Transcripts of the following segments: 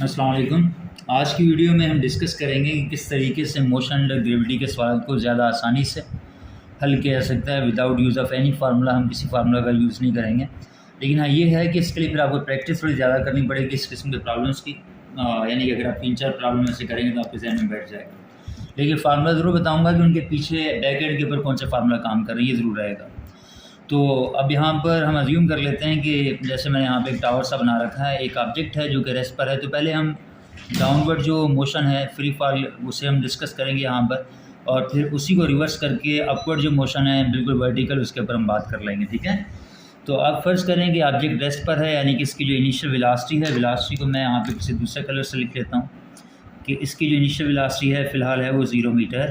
अस्सलाम वालेकुम। आज की वीडियो में हम डिस्कस करेंगे कि किस तरीके से मोशन अंडर ग्रेविटी के सवाल को ज़्यादा आसानी से हल किया जा सकता है without use of any formula. हम किसी फार्मूला का यूज़ नहीं करेंगे, लेकिन हाँ ये है कि इसके लिए फिर आपको प्रैक्टिस थोड़ी ज़्यादा करनी पड़ेगी इस किस्म के प्रॉब्लम्स की। यानी कि अगर आप 3-4 प्रॉब्लम ऐसे करेंगे तो आपके जहन में बैठ जाएगा। लेकिन फार्मूला ज़रूर बताऊँगा कि उनके पीछे बैक एंड के ऊपर कौन सा फार्मूला काम कर रही है, ये ज़रूर रहेगा। तो अब यहाँ पर हम अज्यूम कर लेते हैं कि जैसे मैंने यहाँ पे एक टावर सा बना रखा है, एक ऑब्जेक्ट है जो कि रेस्ट पर है। तो पहले हम डाउनवर्ड जो मोशन है फ्री फॉल उसे हम डिस्कस करेंगे यहाँ पर, और फिर उसी को रिवर्स करके अपवर्ड जो मोशन है बिल्कुल वर्टिकल, उसके ऊपर हम बात कर लेंगे। ठीक है, तो अब फर्स्ट करें कि ऑब्जेक्ट रेस्ट पर है, यानी कि इसकी जो इनिशियल वेलोसिटी है, वेलोसिटी को मैं यहाँ पे किसी दूसरे कलर से लिख लेता हूँ कि इसकी जो इनिशियल वेलोसिटी है फ़िलहाल है वो 0 मीटर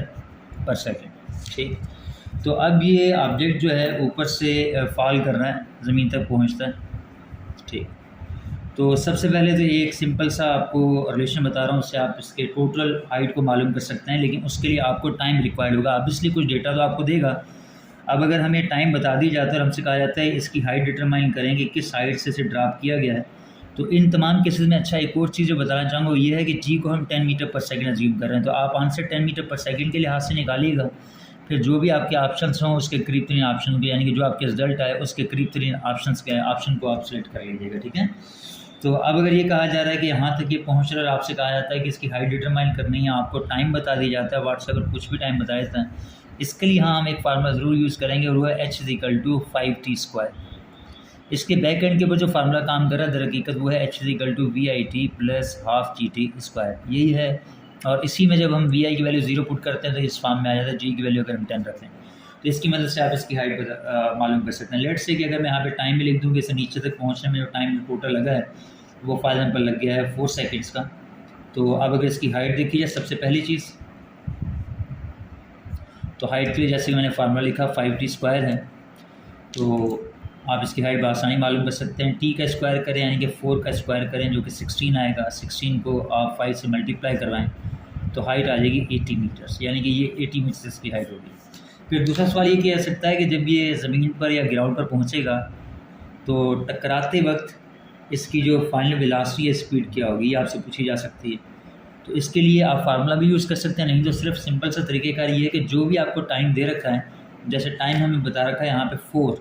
पर सेकेंड। ठीक, तो अब ये ऑब्जेक्ट जो है ऊपर से फॉल कर रहा है, ज़मीन तक पहुँचता है। ठीक, तो सबसे पहले तो एक सिंपल सा आपको रिलेशन बता रहा हूँ, उससे आप इसके टोटल हाइट को मालूम कर सकते हैं, लेकिन उसके लिए आपको टाइम रिक्वायर्ड होगा। ऑब्वियसली कुछ डेटा तो आपको देगा। अब अगर हमें टाइम बता दी जाता है और हमसे कहा जाता है इसकी हाइट डिटरमाइन करेंगे किस हाइट से इसे ड्रॉप किया गया है, तो इन तमाम केसेस में अच्छा एक और चीज़ जो बताना चाहूँगा वो ये है कि जी को हम 10 मीटर पर सेकंड अज्यूम कर रहे हैं। तो आप आंसर 10 मीटर पर सेकंड के लिहाज से निकालिएगा, फिर जो भी आपके ऑप्शंस हों उसके करीब तरीन ऑप्शन को, यानी कि जो आपके रिजल्ट आए उसके करीब तरीन ऑप्शन को आप सेलेक्ट कर लीजिएगा। ठीक है, तो अब अगर ये कहा जा रहा है कि यहाँ तक ये पहुँच रहा है, आपसे कहा जाता है कि इसकी हाइट डिटरमाइन करनी है, आपको टाइम बता दिया जाता है, व्हाट्सएप पर कुछ भी टाइम बता देता है, इसके लिए यहाँ हम एक फार्मूला ज़रूर यूज़ करेंगे और वो है h=5t²। इसके बैक एंड के ऊपर जो फार्मूला काम कर रहा है दर हकीकत वो है h=VIT + ½ यही है। और इसी में जब हम VI की वैल्यू 0 पुट करते हैं तो इस फॉर्म में आ जाता है। जी की वैल्यू अगर हम 10 रखते हैं तो इसकी मदद से आप इसकी हाइट मालूम कर सकते हैं। लेट्स से कि अगर मैं यहाँ पे टाइम भी लिख दूँ कि इसे नीचे तक पहुँचने में जो टाइम टोटल लगा है वो फॉर एग्जाम्पल लग गया है 4 सेकेंड्स का। तो अब अगर इसकी हाइट देखी जाए, सबसे पहली चीज़ तो हाइट के लिए जैसे मैंने फार्मूला लिखा 5t² है, तो आप इसकी हाइट आसानी मालूम कर सकते हैं। t का स्क्वायर करें यानी कि 4 का स्क्वायर करें जो कि 16 आएगा, 16 को आप 5 से मल्टीप्लाई करवाएं तो हाइट आ जाएगी 80 मीटर्स, यानी कि ये 80 मीटर्स इसकी हाइट होगी। फिर दूसरा सवाल ये किया जा सकता है कि जब ये ज़मीन पर या ग्राउंड पर पहुँचेगा तो टकराते वक्त इसकी जो फाइनल वेलोसिटी है, स्पीड क्या होगी, ये आपसे पूछी जा सकती है। तो इसके लिए आप फार्मूला भी यूज़ कर सकते हैं, नहीं तो सिर्फ सिंपल सा तरीक़ेकार ये है कि जो भी आपको टाइम दे रखा है, जैसे टाइम हमें बता रखा है यहाँ पे 4,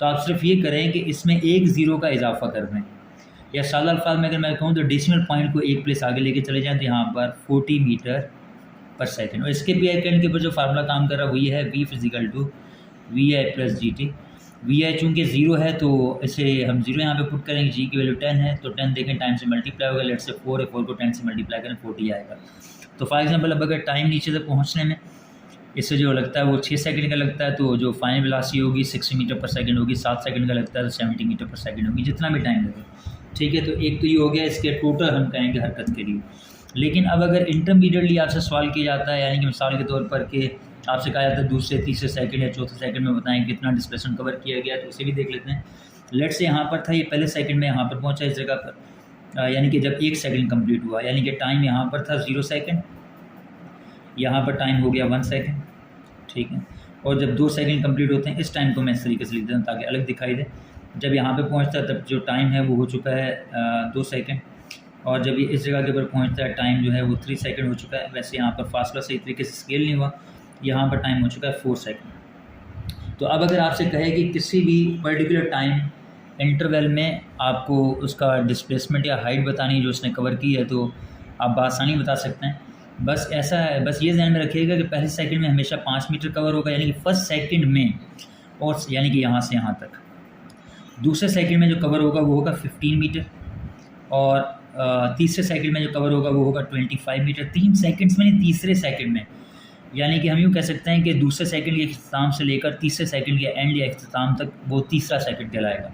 तो आप सिर्फ ये करें कि इसमें एक ज़ीरो का इजाफा कर दें, या सादा अल्फाज में अगर मैं कहूँ तो डेसिमल पॉइंट को एक प्लेस आगे लेके चले जाएँ तो यहाँ पर 40 मीटर पर सेकेंड। और इसके बैक एंड के ऊपर जो फार्मूला काम कर रहा है वो ये है V=VI + GT। VI चूँकि 0 है तो इसे हम 0 यहाँ पे पुट करेंगे, जी की वैल्यू 10 है तो 10 देखें टाइम से मल्टीप्लाई होगा, लेट से 4 है, 4 को 10 से मल्टीप्लाई करें 40 आएगा। तो फॉर एग्जांपल अब अगर टाइम नीचे तक पहुँचने में इससे जो लगता है वो 6 सेकंड का लगता है, तो जो फाइनल वेलोसिटी होगी 60 मीटर पर सेकंड होगी, 7 सेकंड का लगता है तो 70 मीटर पर सेकंड होगी, जितना भी टाइम लगे। ठीक है, तो एक तो ये हो गया इसके टोटल हम कहेंगे हरकत के लिए। लेकिन अब अगर इंटरमीडिएटली आपसे सवाल किया जाता है, यानी कि मिसाल के तौर पर कि आपसे कहा जाता है दूसरे तीसरे सेकंड या चौथे सेकंड में बताएं कितना डिस्प्लेसमेंट कवर किया गया, तो उसे भी देख लेते हैं। लेट से यहाँ पर था, ये पहले सेकंड में यहाँ पर पहुँचा इस जगह पर, यानी कि जब 1 सेकंड कंप्लीट हुआ, यानी कि टाइम यहाँ पर था 0 सेकंड, यहाँ पर टाइम हो गया 1 सेकंड। ठीक है, और जब 2 सेकंड कंप्लीट होते हैं इस टाइम को मैं इस तरीके से लिख देता हूँ ताकि अलग दिखाई दे। जब यहाँ पे पहुँचता है तब जो टाइम है वो हो चुका है 2 सेकंड, और जब ये इस जगह के ऊपर पहुँचता है टाइम जो है वो 3 सेकंड हो चुका है। वैसे यहाँ पर फासला सही तरीके से स्केल नहीं हुआ, यहाँ पर टाइम हो चुका है 4 सेकंड। तो अब अगर आपसे कहे कि किसी भी पर्टिकुलर टाइम इंटरवल में आपको उसका डिस्प्लेसमेंट या हाइट बतानी है जो उसने कवर की है, तो आप बआसानी बता सकते हैं। बस ऐसा है, बस ये ध्यान में रखिएगा कि पहले सेकंड में हमेशा 5 मीटर कवर होगा, यानी कि फर्स्ट सेकंड में, और यानी कि यहाँ से यहाँ तक। दूसरे सेकंड में जो कवर होगा वो होगा 15 मीटर, और तीसरे सेकंड में जो कवर होगा वो होगा 25 मीटर। 3 सेकंड्स में नहीं, तीसरे सेकंड में, यानी कि हम यूँ कह सकते हैं कि दूसरे सेकंड के इख्तिताम से लेकर तीसरे सेकंड के एंड या इख्तिताम तक वो तीसरा सेकंड कहलाएगा।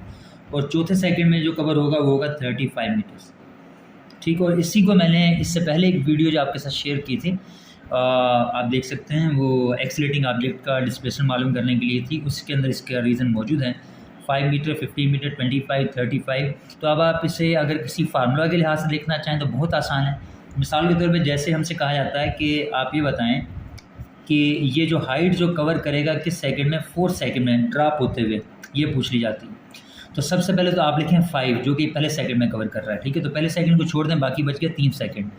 और चौथे सेकंड में जो कवर होगा वो होगा 35 मीटर्स। ठीक, और इसी को मैंने इससे पहले एक वीडियो जो आपके साथ शेयर की थी, आप देख सकते हैं, वो एक्सीलरेटिंग ऑब्जेक्ट का डिस्प्लेसमेंट मालूम करने के लिए थी, उसके अंदर इसका रीज़न मौजूद है। 5 मीटर, 15 मीटर, 25, 35। तो अब आप इसे अगर किसी फार्मूला के लिहाज से देखना चाहें तो बहुत आसान है। मिसाल के तौर पे जैसे हमसे कहा जाता है कि आप ये बताएं कि ये जो हाइट जो कवर करेगा किस सेकंड में, 4 सेकंड में ड्रॉप होते हुए, ये पूछ ली जाती है। तो सबसे पहले तो आप लिखें 5 जो कि पहले सेकंड में कवर कर रहा है, ठीक है। तो पहले सेकंड को छोड़ दें, बाकी बच गया 3 सेकंड।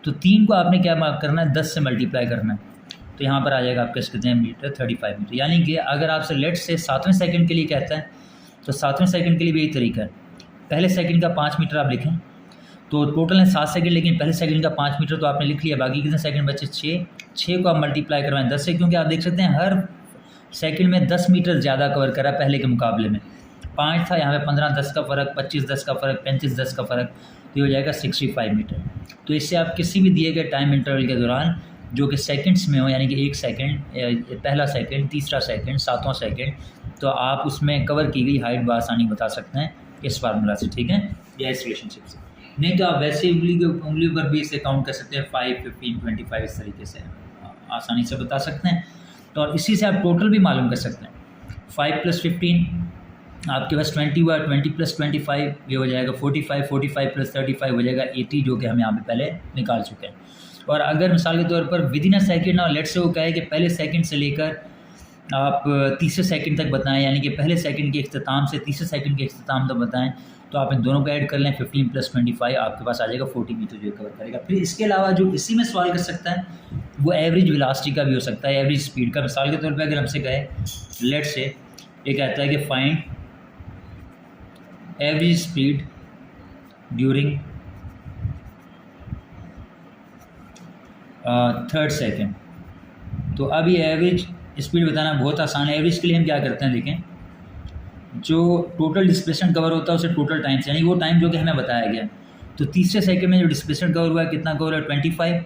तो 3 को आपने क्या करना है, 10 से मल्टीप्लाई करना है। तो यहाँ पर आ जाएगा आपके कितने मीटर, 35 मीटर। यानी कि अगर आपसे लेट से 7वें सेकंड के लिए कहता है तो 7वें सेकंड के लिए भी यही तरीका है। पहले सेकंड का 5 मीटर आप लिखें, तो टोटल है 7 सेकंड, लेकिन पहले सेकंड का 5 मीटर तो आपने लिख लिया। बाकी कितने सेकंड बचे, 6 को आप मल्टीप्लाई करवाएं 10 से, क्योंकि आप देख सकते हैं हर सेकंड में 10 मीटर ज़्यादा कवर करा पहले के मुकाबले में। 5 था, यहाँ पे 15 10 का फ़र्क, 25 10 का फ़र्क, 35 10 का फ़र्क, तो ये हो जाएगा 65 मीटर। तो इससे आप किसी भी दिए गए टाइम इंटरवल के दौरान जो कि सेकंड्स में हो, यानी कि 1 सेकंड, पहला सेकंड, तीसरा सेकंड, 7वां सेकंड, तो आप उसमें कवर की गई हाइट बआसानी बता सकते हैं इस फार्मूला से, ठीक है, या इस रिलेशनशिप से। नहीं तो आप वैसे उंगली पर भी इसे काउंट कर सकते हैं, 5 15 25 इस तरीके से आसानी से बता सकते हैं। तो और इसी से आप टोटल भी मालूम कर सकते हैं। 5 + 15 आपके पास 20 हुआ, 20 + 25 ये हो जाएगा 45, 45 + 35 हो जाएगा 80, जो कि हम यहाँ पे पहले निकाल चुके हैं। और अगर मिसाल के तौर पर विदिन अ सेकेंड ना, लेट से वो कहे कि पहले सेकंड से लेकर आप तीसरे सेकंड तक बताएं, यानी कि पहले सेकंड के इख्तिताम से तीसरे सेकंड के इख्तिताम तक बताएं, तो आप इन दोनों को ऐड कर लें। 15 + 25 आपके पास आ जाएगा 40 मीटर जो कवर करेगा। फिर इसके अलावा जो इसी में सवाल कर सकता है वो एवरेज वेलोसिटी का भी हो सकता है, एवरेज स्पीड का। मिसाल के तौर पर अगर हमसे कहे, लेट से ये कहता है कि find average speed during 3rd second, तो अब ये एवरेज स्पीड बताना बहुत आसान है। एवरेज के लिए हम क्या करते हैं, देखें, जो टोटल डिस्प्लेसमेंट कवर होता है उसे टोटल टाइम से, यानी वो टाइम जो कि हमें बताया गया। तो तीसरे सेकंड में जो डिस्प्लेसमेंट कवर हुआ है, कितना कवर है, 25,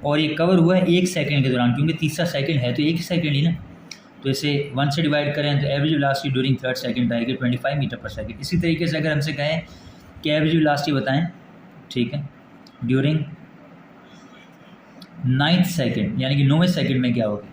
और ये कवर हुआ है 1 सेकंड के दौरान, क्योंकि तीसरा सेकंड है तो 1 सेकंड ही ना। तो इसे 1 से डिवाइड करें तो average velocity during 3rd second आएगी 25 मीटर/सेकंड। इसी तरीके से अगर हमसे कहें कि एवरेज वेलोसिटी बताएं, ठीक है, ड्यूरिंग 9th सेकंड, यानी कि 9वें सेकंड में क्या होगी,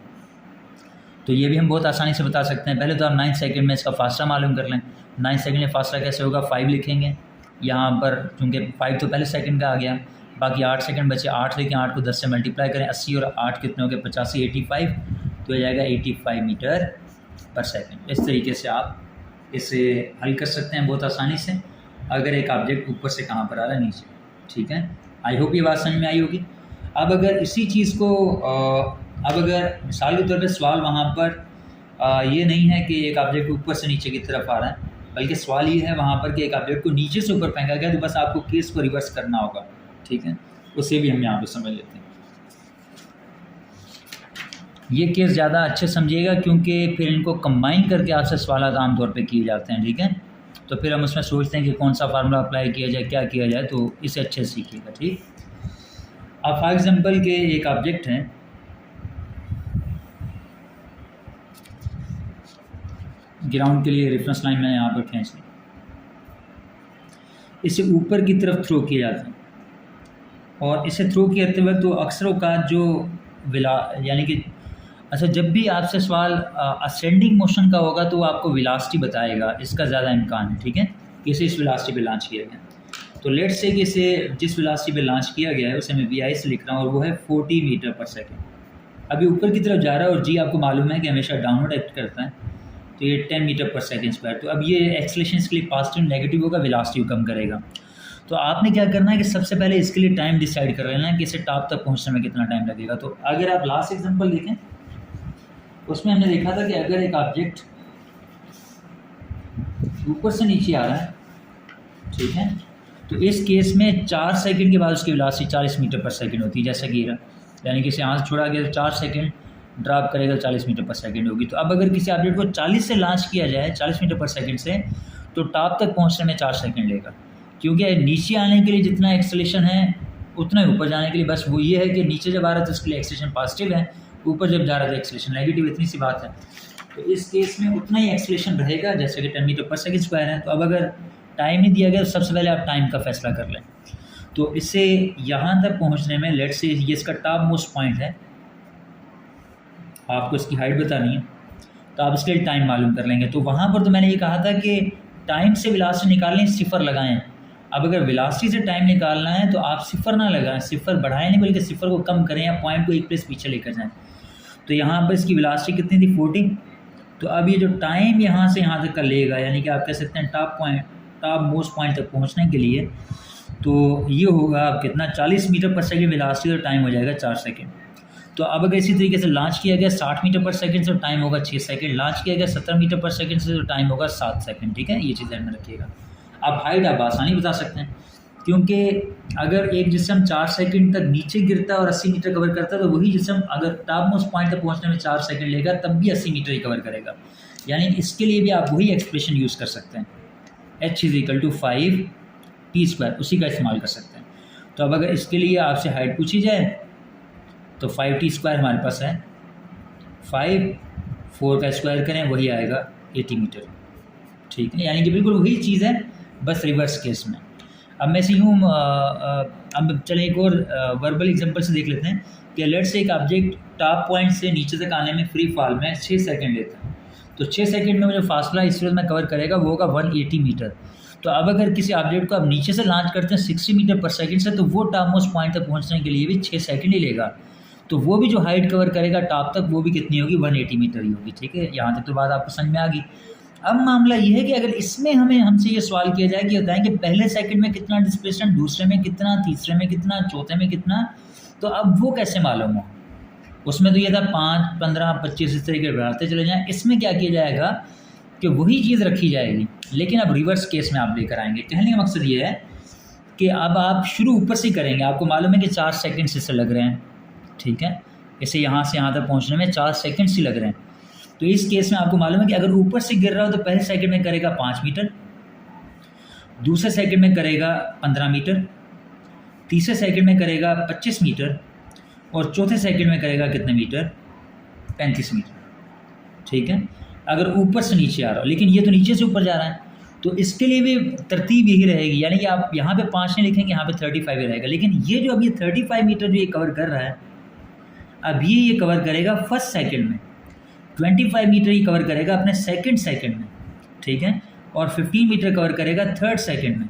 तो ये भी हम बहुत आसानी से बता सकते हैं। पहले तो आप 9th सेकंड में इसका फासला मालूम कर लें। 9th सेकंड में फासला कैसे होगा, 5 लिखेंगे यहाँ पर, क्योंकि 5 तो पहले सेकंड का आ गया, बाकी 8 सेकंड बचे, 8 लेके 8 को 10 से मल्टीप्लाई करें, 80 और 8 कितने हो गए, 85, 85, तो हो जाएगा 85 मीटर/सेकंड। इस तरीके से आप इसे हल कर सकते हैं बहुत आसानी से, अगर एक ऑब्जेक्ट ऊपर से कहाँ पर आ रहा है, नीचे, ठीक है। आई होप ये बात समझ में आई होगी। अब अगर इसी चीज़ को अब अगर मिसाल के तौर पे सवाल वहाँ पर ये नहीं है कि एक ऑब्जेक्ट ऊपर से नीचे की तरफ आ रहा है, बल्कि सवाल ये है वहाँ पर कि एक ऑब्जेक्ट को नीचे से ऊपर फेंका गया, तो बस आपको केस को रिवर्स करना होगा, ठीक है। उसे भी हम यहाँ पे समझ लेते हैं। ये केस ज़्यादा अच्छे समझिएगा, क्योंकि फिर इनको कंबाइन करके आपसे सवाल आमतौर पर किए जाते हैं, ठीक है। तो फिर हम उसमें सोचते हैं कि कौन सा फार्मूला अप्लाई किया जाए, क्या किया जाए, तो इसे अच्छे से सीखिएगा, ठीक। अब फॉर एग्जाम्पल के एक ऑब्जेक्ट है, ग्राउंड के लिए रेफरेंस लाइन मैंने यहाँ पर खींच ली, इसे ऊपर की तरफ थ्रो किया जाता है, और इसे थ्रो करते वक्त तो अक्सर औकात जो यानी कि अच्छा, जब भी आपसे सवाल असेंडिंग मोशन का होगा तो आपको वेलोसिटी बताएगा, इसका ज़्यादा इम्कान है, ठीक है, कि इसे इस वेलोसिटी पे लॉन्च किया गया। तो लेट से कि इसे जिस वेलोसिटी पे लॉन्च किया गया है उसे मैं VI से लिख रहा हूँ, और वो है 40 मीटर/सेकंड। अभी ऊपर की तरफ जा रहा है, और G आपको मालूम है कि हमेशा डाउनवर्ड एक्ट करता है, तो ये 10 मीटर/सेकंड²। तो अब ये एक्सेलरेशन इसके लिए पॉजिटिव नेगेटिव होगा, वेलोसिटी कम करेगा। तो आपने क्या करना है कि सबसे पहले इसके लिए टाइम डिसाइड कर लेना है कि इसे टॉप तक पहुँचने में कितना टाइम लगेगा। तो अगर आप लास्ट एग्जाम्पल देखें, उसमें हमने देखा था कि अगर एक ऑब्जेक्ट ऊपर से नीचे आ रहा है, ठीक है, तो इस केस में 4 सेकंड के बाद उसकी वेलोसिटी 40 मीटर/सेकंड होती है, जैसा गिरा, यानी कि इसे यहाँ से छोड़ा गया तो 4 सेकंड ड्रॉप करेगा, 40 मीटर/सेकंड होगी। तो अब अगर किसी ऑब्जेक्ट को 40 से लॉन्च किया जाए, 40 मीटर/सेकंड से, तो टॉप तक पहुँचने में 4 सेकंड लेगा, क्योंकि नीचे आने के लिए जितना एक्सेलरेशन है उतना ही ऊपर जाने के लिए बस वो ये है कि नीचे जब आ रहा है तो उसके लिए एक्सेलरेशन पॉजिटिव है, ऊपर जब जा रहा था एक्सेलरेशन नेगेटिव, इतनी सी बात है। तो इस केस में उतना ही एक्सेलरेशन रहेगा जैसे कि 10 मीटर/सेकंड² है। तो अब अगर टाइम ही दिया गया तो सबसे पहले आप टाइम का फैसला कर लें। तो इससे यहाँ तक पहुँचने में लेट से ये इसका टॉप मोस्ट पॉइंट है, आपको इसकी हाइट बतानी है, तो आप इसके लिए टाइम मालूम कर लेंगे। तो वहाँ पर तो मैंने ये कहा था कि टाइम से वेलोसिटी निकालने, 0 लगाएं। अब अगर वेलोसिटी से टाइम निकालना है तो आप 0 ना लगाएं, 0 बढ़ाएं नहीं, बल्कि 0 को कम करें या पॉइंट को एक प्लेस पीछे लेकर जाएं। तो यहाँ पर इसकी वेलोसिटी कितनी थी, 40, तो अब ये जो टाइम यहाँ से यहाँ तक का लेगा, यानी कि आप कह सकते हैं टॉप मोस्ट पॉइंट तक पहुँचने के लिए, तो ये होगा अब कितना 40 मीटर पर सेकेंड वेलोसिटी और टाइम हो जाएगा 4 सेकेंड। तो अब अगर इसी तरीके से लॉन्च किया गया 60 मीटर पर सेकंड से, तो टाइम होगा 6 सेकंड। लॉन्च किया गया 70 मीटर पर सेकंड से, तो टाइम होगा 7 सेकंड। ठीक है, ये चीज़ ध्यान में रखिएगा। अब हाइट आप आसानी बता सकते हैं, क्योंकि अगर एक जिस्म 4 सेकंड तक नीचे गिरता है और 80 मीटर कवर करता है, तो वही जिस्म अगर टॉप मोस्ट पॉइंट तक पहुँचने में 4 सेकंड लेगा तब भी 80 मीटर ही कवर करेगा। यानी इसके लिए भी आप वही एक्सप्रेशन यूज़ कर सकते हैं, h = 5t², उसी का इस्तेमाल कर सकते हैं। तो अब अगर इसके लिए आपसे हाइट पूछी जाए तो 5t² हमारे पास है, 4 का स्क्वायर करें वही आएगा 80 मीटर। ठीक है, यानी कि बिल्कुल वही चीज़ है, बस रिवर्स केस में। अब मैं से यूँ अब चलें एक और वर्बल एग्जांपल से देख लेते हैं कि लेट्स से एक ऑब्जेक्ट टॉप पॉइंट से नीचे तक आने में फ्री फॉल में 6 सेकंड लेता है, तो 6 सेकंड में मुझे फासला इस सूरत में कवर करेगा वो होगा 180 मीटर। तो अब अगर किसी ऑब्जेक्ट को आप नीचे से लॉन्च करते हैं 60 मीटर पर सेकंड से, तो वो टॉप मोस्ट पॉइंट तक पहुँचने के लिए भी 6 सेकंड ही लेगा। तो वो भी जो हाइट कवर करेगा टॉप तक, वो भी कितनी होगी, 180 मीटर ही होगी। ठीक है, यहाँ तक तो बात आपको समझ में आ गई। अब मामला ये है कि अगर इसमें हमसे ये सवाल किया जाए कि बताएं कि पहले सेकंड में कितना डिस्प्लेसमेंट, दूसरे में कितना, तीसरे में कितना, चौथे में कितना, तो अब वो कैसे मालूम हो। उसमें तो ये था 5, 15, 25 इस तरीके बढ़ाते चले जाएँ। इसमें क्या किया जाएगा कि वही चीज़ रखी जाएगी, लेकिन अब रिवर्स केस में आप लेकर आएंगे। कहने का मकसद ये है कि अब आप शुरू ऊपर से करेंगे। आपको मालूम है कि 4 सेकंड से लग रहे हैं, ठीक है, इसे यहाँ से यहाँ तक पहुँचने में 4 सेकंड से लग रहे हैं। तो इस केस में आपको मालूम है कि अगर ऊपर से गिर रहा हो तो पहले सेकंड में करेगा 5 मीटर, दूसरे सेकंड में करेगा 15 मीटर, तीसरे सेकंड में करेगा 25 मीटर और चौथे सेकंड में करेगा कितने मीटर, 35 मीटर। ठीक है, अगर ऊपर से नीचे आ रहा हो, लेकिन ये तो नीचे से ऊपर जा रहा है, तो इसके लिए भी तरतीब यही रहेगी, यानी कि आप यहाँ पे 5 नहीं लिखेंगे, यहाँ पे 35 ही रहेगा। लेकिन ये जो अब ये 35 मीटर जो ये कवर कर रहा है, अब ये कवर करेगा फर्स्ट सेकंड में, 25 मीटर ही कवर करेगा अपने सेकंड में। ठीक है, और 15 मीटर कवर करेगा थर्ड सेकंड में,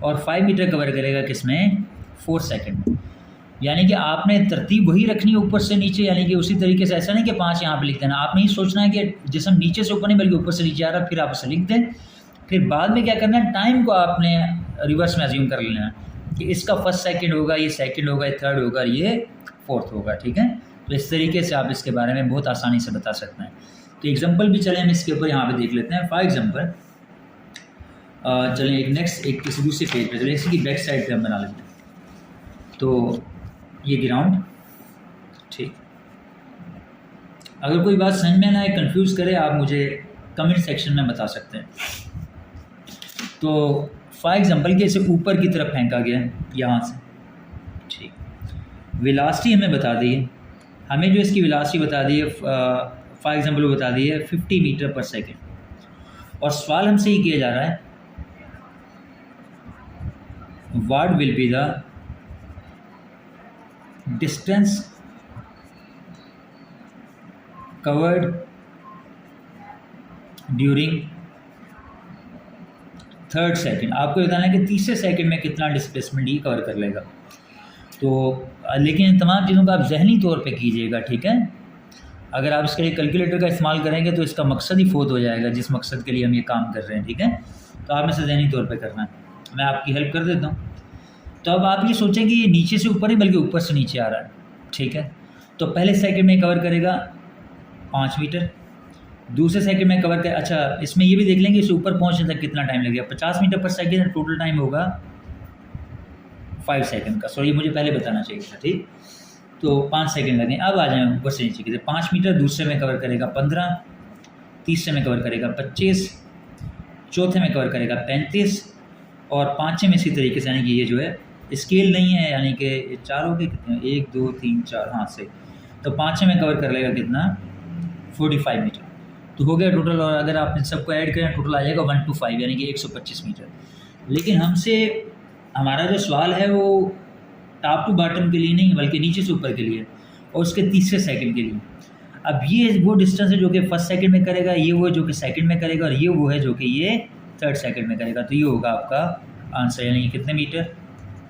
और 5 मीटर कवर करेगा किसमें, 4 सेकंड में। यानी कि आपने तरतीब वही रखनी है ऊपर से नीचे, यानी कि उसी तरीके से, ऐसा नहीं कि 5 यहाँ पे लिख देना। आपने ही सोचना है कि जिसम नीचे से ऊपर नहीं बल्कि ऊपर से नीचे आ रहा है, फिर आप उसे लिख दें। फिर बाद में क्या करना है, टाइम को आपने रिवर्स में अज्यूम कर लेना है कि इसका फर्स्ट सेकंड होगा, ये सेकंड होगा, ये थर्ड होगा, ये फोर्थ होगा। ठीक है, तो इस तरीके से आप इसके बारे में बहुत आसानी से बता सकते हैं। तो एग्जांपल भी चलें हम इसके ऊपर यहाँ पे देख लेते हैं। फॉर एग्जांपल चलें एक किसी दूसरे पेज पे चलें, इसी की बैक साइड पे हम बना लेते हैं। तो ये ग्राउंड, ठीक, अगर कोई बात समझ में ना आए, कंफ्यूज करे, आप मुझे कमेंट सेक्शन में बता सकते हैं। तो फॉर एग्जांपल कि इसे ऊपर की तरफ फेंका गया है यहाँ से, ठीक, वेलोसिटी हमें बता दी है, हमें जो इसकी वेलोसिटी बता दी है, फॉर एग्जांपल वो बता दी है 50 मीटर पर सेकंड, और सवाल हमसे ये किया जा रहा है what will be the distance covered during third second. आपको बताना है कि तीसरे सेकंड में कितना डिस्प्लेसमेंट ये कवर कर लेगा। तो लेकिन इन तमाम चीज़ों का आप जहनी तौर पे कीजिएगा। ठीक है, अगर आप इसके लिए कैलकुलेटर का इस्तेमाल करेंगे तो इसका मकसद ही फोत हो जाएगा, जिस मकसद के लिए हम ये काम कर रहे हैं। ठीक है, तो आप इसे जहनी तौर पे करना है, मैं आपकी हेल्प कर देता हूँ। तो अब आप ये सोचें कि ये नीचे से ऊपर नहीं बल्कि ऊपर से नीचे आ रहा है। ठीक है, तो पहले सेकंड में कवर करेगा 5 मीटर, दूसरे सेकंड में कवर कर, अच्छा इसमें ये भी देख लेंगे इसे ऊपर पहुंचने तक कितना टाइम लगेगा। 50 मीटर पर सेकंड, टोटल टाइम होगा 5 सेकंड का। सॉरी, मुझे पहले बताना चाहिए था। ठीक, तो 5 सेकंड लगे। अब आ जाए ऊपर से नीचे की, 5 मीटर, दूसरे में कवर करेगा 15, तीसरे में कवर करेगा 25, चौथे में कवर करेगा 35, और पाँचवें में इसी तरीके से, यानी कि ये जो है स्केल नहीं है, यानी कि चारों के कितने, 1 2 3 4, हाँ से, तो पाँचवें में कवर कर लेगा कितना, 45 मीटर। तो हो गया टोटल, और अगर आप इन सबको ऐड करें टोटल आ जाएगा 125, यानी कि 125 मीटर। लेकिन हमसे हमारा जो सवाल है वो टॉप टू बॉटम के लिए नहीं बल्कि नीचे से ऊपर के लिए, और उसके तीसरे सेकंड के लिए। अब ये वो डिस्टेंस है जो कि फर्स्ट सेकंड में करेगा, ये वो है जो कि सेकंड में करेगा, और ये वो है जो कि ये थर्ड सेकंड में करेगा। तो ये होगा आपका आंसर, यानी कितने मीटर,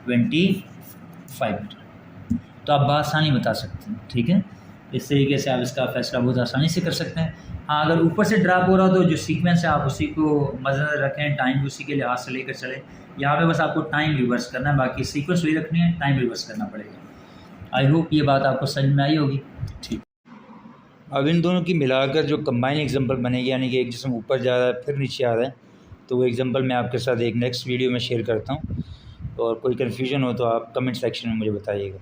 25 मीटर। तो आप बासानी बता सकते हैं। ठीक है, इस तरीके से आप इसका फ़ैसला बहुत आसानी से कर सकते हैं। हाँ, अगर ऊपर से ड्रॉप हो रहा हो तो जो सीक्वेंस है आप उसी को मद्देनज़र रखें, टाइम भी उसी के लिहाज से लेकर चलें। यहाँ पे बस आपको टाइम रिवर्स करना है, बाकी सीक्वेंस वही रखनी है, टाइम रिवर्स करना पड़ेगा। आई होप ये बात आपको समझ में आई होगी। ठीक, अब इन दोनों की मिलाकर जो कंबाइन एग्जांपल बनेगी, यानी कि एक जिस्म ऊपर जा रहा है फिर नीचे आ रहा है, तो वो एग्जांपल मैं आपके साथ एक नेक्स्ट वीडियो में शेयर करता हूँ। और कोई कन्फ्यूजन हो तो आप कमेंट सेक्शन में मुझे बताइएगा।